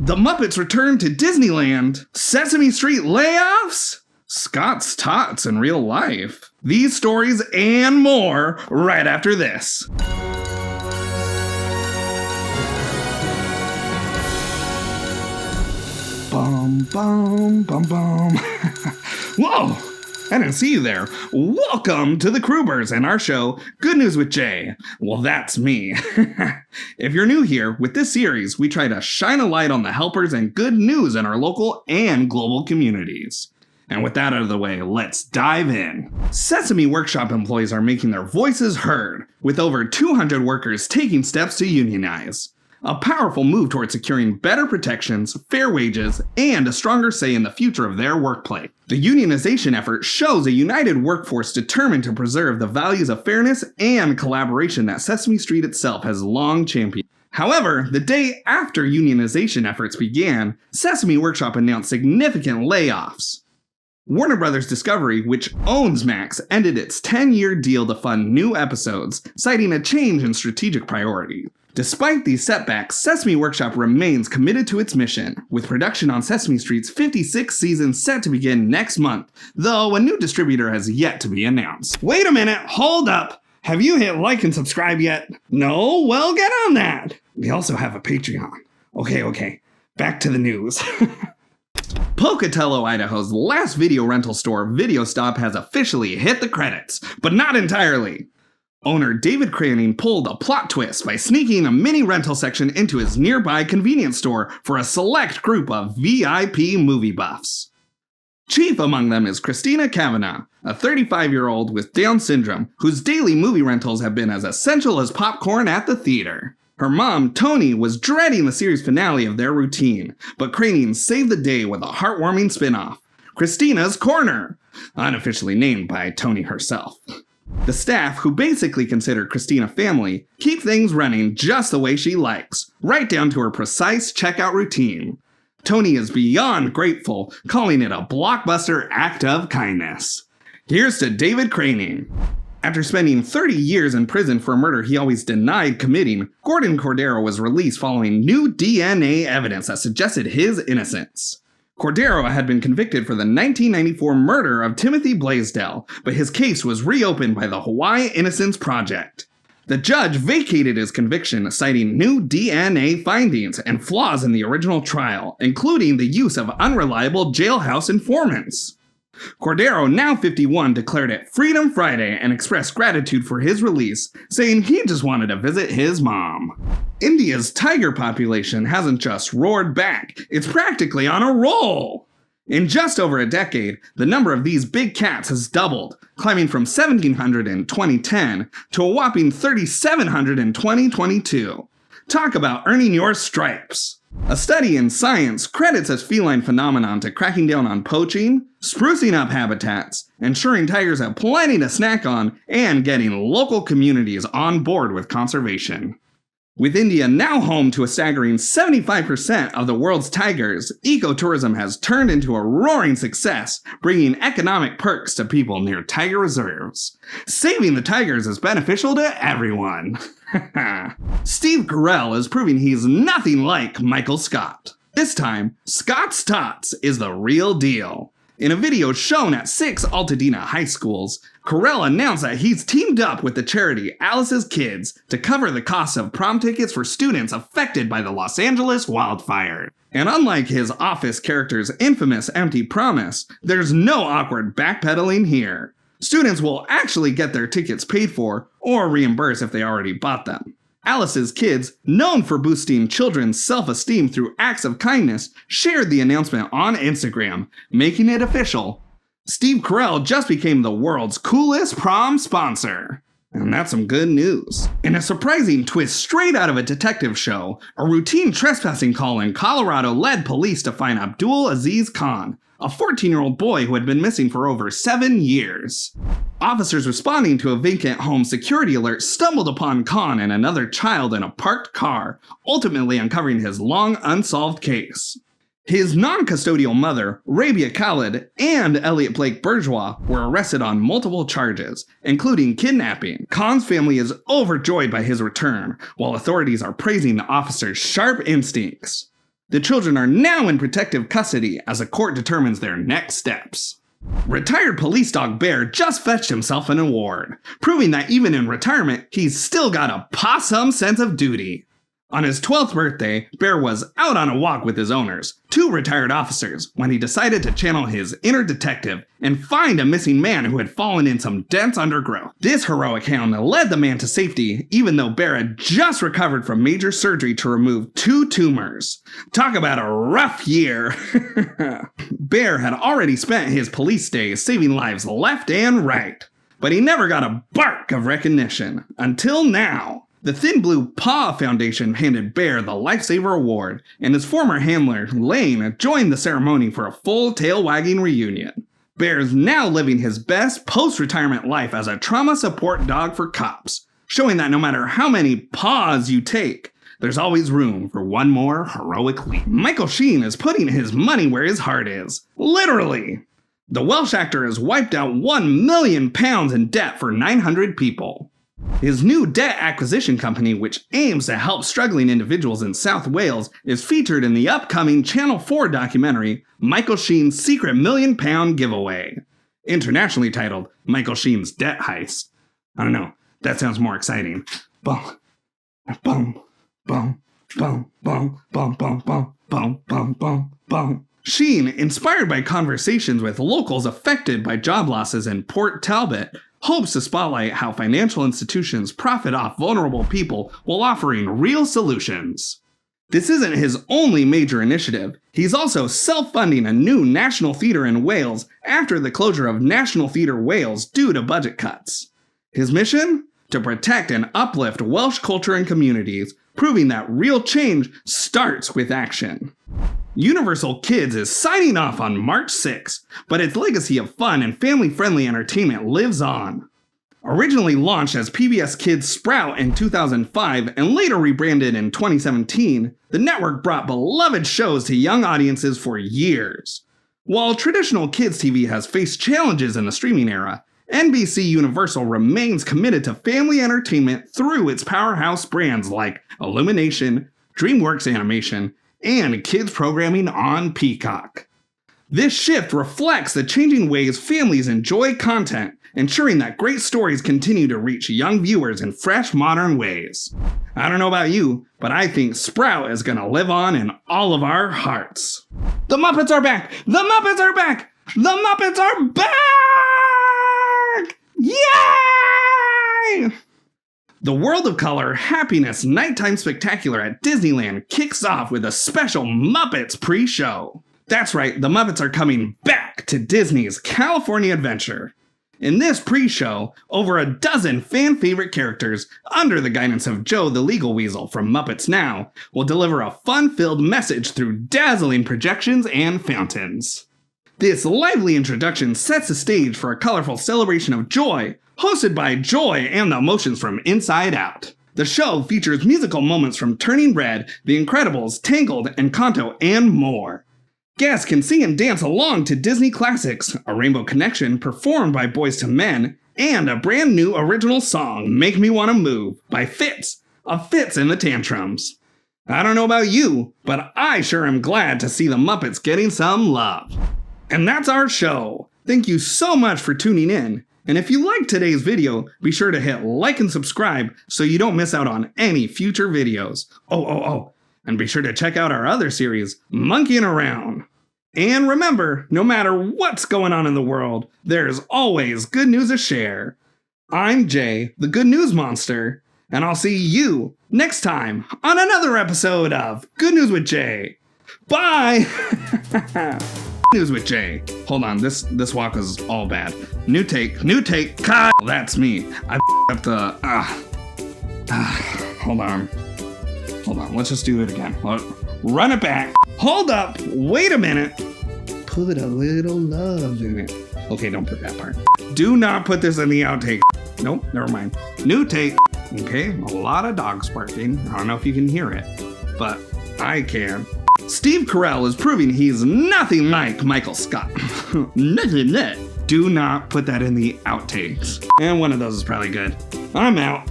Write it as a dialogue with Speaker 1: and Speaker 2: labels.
Speaker 1: The Muppets return to Disneyland. Sesame Street layoffs. Scott's Tots in real life. These stories and more right after this. Bum, bum, bum, bum. Whoa! I didn't see you there. Welcome to the Crewbers and our show, Good News with Jay. Well, that's me. If you're new here, with this series, we try to shine a light on the helpers and good news in our local and global communities. And with that out of the way, let's dive in. Sesame Workshop employees are making their voices heard, with over 200 workers taking steps to unionize. A powerful move toward securing better protections, fair wages, and a stronger say in the future of their workplace. The unionization effort shows a united workforce determined to preserve the values of fairness and collaboration that Sesame Street itself has long championed. However, the day after unionization efforts began, Sesame Workshop announced significant layoffs. Warner Bros. Discovery, which owns Max, ended its 10-year deal to fund new episodes, citing a change in strategic priority. Despite these setbacks, Sesame Workshop remains committed to its mission, with production on Sesame Street's 56th season set to begin next month, though a new distributor has yet to be announced. Wait a minute, hold up! Have you hit like and subscribe yet? No? Well, get on that! We also have a Patreon. Okay, back to the news. Pocatello, Idaho's last video rental store, Video Stop, has officially hit the credits, but not entirely. Owner David Craning pulled a plot twist by sneaking a mini rental section into his nearby convenience store for a select group of VIP movie buffs. Chief among them is Christina Kavanaugh, a 35-year-old with Down syndrome, whose daily movie rentals have been as essential as popcorn at the theater. Her mom, Tony, was dreading the series finale of their routine, but Craning saved the day with a heartwarming spin-off, Christina's Corner, unofficially named by Tony herself. The staff, who basically consider Christina family, keep things running just the way she likes, right down to her precise checkout routine. Tony is beyond grateful, calling it a blockbuster act of kindness. Here's to David Craning. After spending 30 years in prison for a murder he always denied committing, Gordon Cordero was released following new DNA evidence that suggested his innocence. Cordero had been convicted for the 1994 murder of Timothy Blaisdell, but his case was reopened by the Hawaii Innocence Project. The judge vacated his conviction, citing new DNA findings and flaws in the original trial, including the use of unreliable jailhouse informants. Cordero, now 51, declared it Freedom Friday and expressed gratitude for his release, saying he just wanted to visit his mom. India's tiger population hasn't just roared back, it's practically on a roll! In just over a decade, the number of these big cats has doubled, climbing from 1,700 in 2010 to a whopping 3,700 in 2022. Talk about earning your stripes! A study in Science credits this feline phenomenon to cracking down on poaching, sprucing up habitats, ensuring tigers have plenty to snack on, and getting local communities on board with conservation. With India now home to a staggering 75% of the world's tigers, ecotourism has turned into a roaring success, bringing economic perks to people near tiger reserves. Saving the tigers is beneficial to everyone. Steve Carell is proving he's nothing like Michael Scott. This time, Scott's Tots is the real deal. In a video shown at 6 Altadena high schools, Carell announced that he's teamed up with the charity Alice's Kids to cover the cost of prom tickets for students affected by the Los Angeles wildfire. And unlike his Office character's infamous empty promise, there's no awkward backpedaling here. Students will actually get their tickets paid for, or reimbursed if they already bought them. Alice's Kids, known for boosting children's self-esteem through acts of kindness, shared the announcement on Instagram, making it official. Steve Carell just became the world's coolest prom sponsor. And that's some good news. In a surprising twist straight out of a detective show, a routine trespassing call in Colorado led police to find Abdul Aziz Khan, a 14-year-old boy who had been missing for over 7 years. Officers responding to a vacant home security alert stumbled upon Khan and another child in a parked car, ultimately uncovering his long unsolved case. His non-custodial mother, Rabia Khalid, and Elliot Blake Bourgeois were arrested on multiple charges, including kidnapping. Khan's family is overjoyed by his return, while authorities are praising the officer's sharp instincts. The children are now in protective custody as a court determines their next steps. Retired police dog Bear just fetched himself an award, proving that even in retirement, he's still got a possum sense of duty. On his 12th birthday, Bear was out on a walk with his owners, 2 retired officers, when he decided to channel his inner detective and find a missing man who had fallen in some dense undergrowth. This heroic hound led the man to safety, even though Bear had just recovered from major surgery to remove 2 tumors. Talk about a rough year. Bear had already spent his police days saving lives left and right, but he never got a bark of recognition, until now. The Thin Blue Paw Foundation handed Bear the Lifesaver Award, and his former handler, Lane, joined the ceremony for a full tail-wagging reunion. Bear's now living his best post-retirement life as a trauma support dog for cops, showing that no matter how many paws you take, there's always room for one more heroic leap. Michael Sheen is putting his money where his heart is. Literally! The Welsh actor has wiped out £1 million in debt for 900 people. His new debt acquisition company, which aims to help struggling individuals in South Wales, is featured in the upcoming Channel 4 documentary, Michael Sheen's Secret £1 Million Giveaway, internationally titled Michael Sheen's Debt Heist. I don't know, that sounds more exciting. Bum, bum, bum, bum, bum, bum, bum, bum, bum, bum, bum, bum. Sheen, inspired by conversations with locals affected by job losses in Port Talbot, hopes to spotlight how financial institutions profit off vulnerable people while offering real solutions. This isn't his only major initiative. He's also self-funding a new national theatre in Wales after the closure of National Theatre Wales due to budget cuts. His mission? To protect and uplift Welsh culture and communities, proving that real change starts with action. Universal Kids is signing off on March 6th, but its legacy of fun and family-friendly entertainment lives on. Originally launched as PBS Kids Sprout in 2005 and later rebranded in 2017, the network brought beloved shows to young audiences for years. While traditional kids TV has faced challenges in the streaming era, NBC Universal remains committed to family entertainment through its powerhouse brands like Illumination, DreamWorks Animation, and kids programming on Peacock. This shift reflects the changing ways families enjoy content, ensuring that great stories continue to reach young viewers in fresh, modern ways. I don't know about you, but I think Sprout is gonna live on in all of our hearts. The Muppets are back! The Muppets are back! The Muppets are back! Yay! The World of Color Happiness Nighttime Spectacular at Disneyland kicks off with a special Muppets pre-show. That's right, the Muppets are coming back to Disney's California Adventure. In this pre-show, over a dozen fan-favorite characters, under the guidance of Joe the Legal Weasel from Muppets Now, will deliver a fun-filled message through dazzling projections and fountains. This lively introduction sets the stage for a colorful celebration of joy, hosted by Joy and the Emotions from Inside Out. The show features musical moments from Turning Red, The Incredibles, Tangled, Encanto, and more. Guests can sing and dance along to Disney classics, A Rainbow Connection performed by Boyz II Men, and a brand new original song, Make Me Wanna Move, by Fitz, of Fitz and the Tantrums. I don't know about you, but I sure am glad to see the Muppets getting some love. And that's our show. Thank you so much for tuning in. And if you liked today's video, be sure to hit like and subscribe so you don't miss out on any future videos. And be sure to check out our other series, Monkeying Around. And remember, no matter what's going on in the world, there's always good news to share. I'm Jay, the Good News Monster, and I'll see you next time on another episode of Good News with Jay. Bye! News with Jay. Hold on, this walk was all bad. New take, cut! That's me. I up the, hold on, let's just do it again. Run it back. Hold up, wait a minute. Put a little love in it. Okay, don't put that part. Do not put this in the outtake. Nope, never mind. New take. Okay, a lot of dogs barking. I don't know if you can hear it, but I can. Steve Carell is proving he's nothing like Michael Scott. Do not put that in the outtakes. And one of those is probably good. I'm out.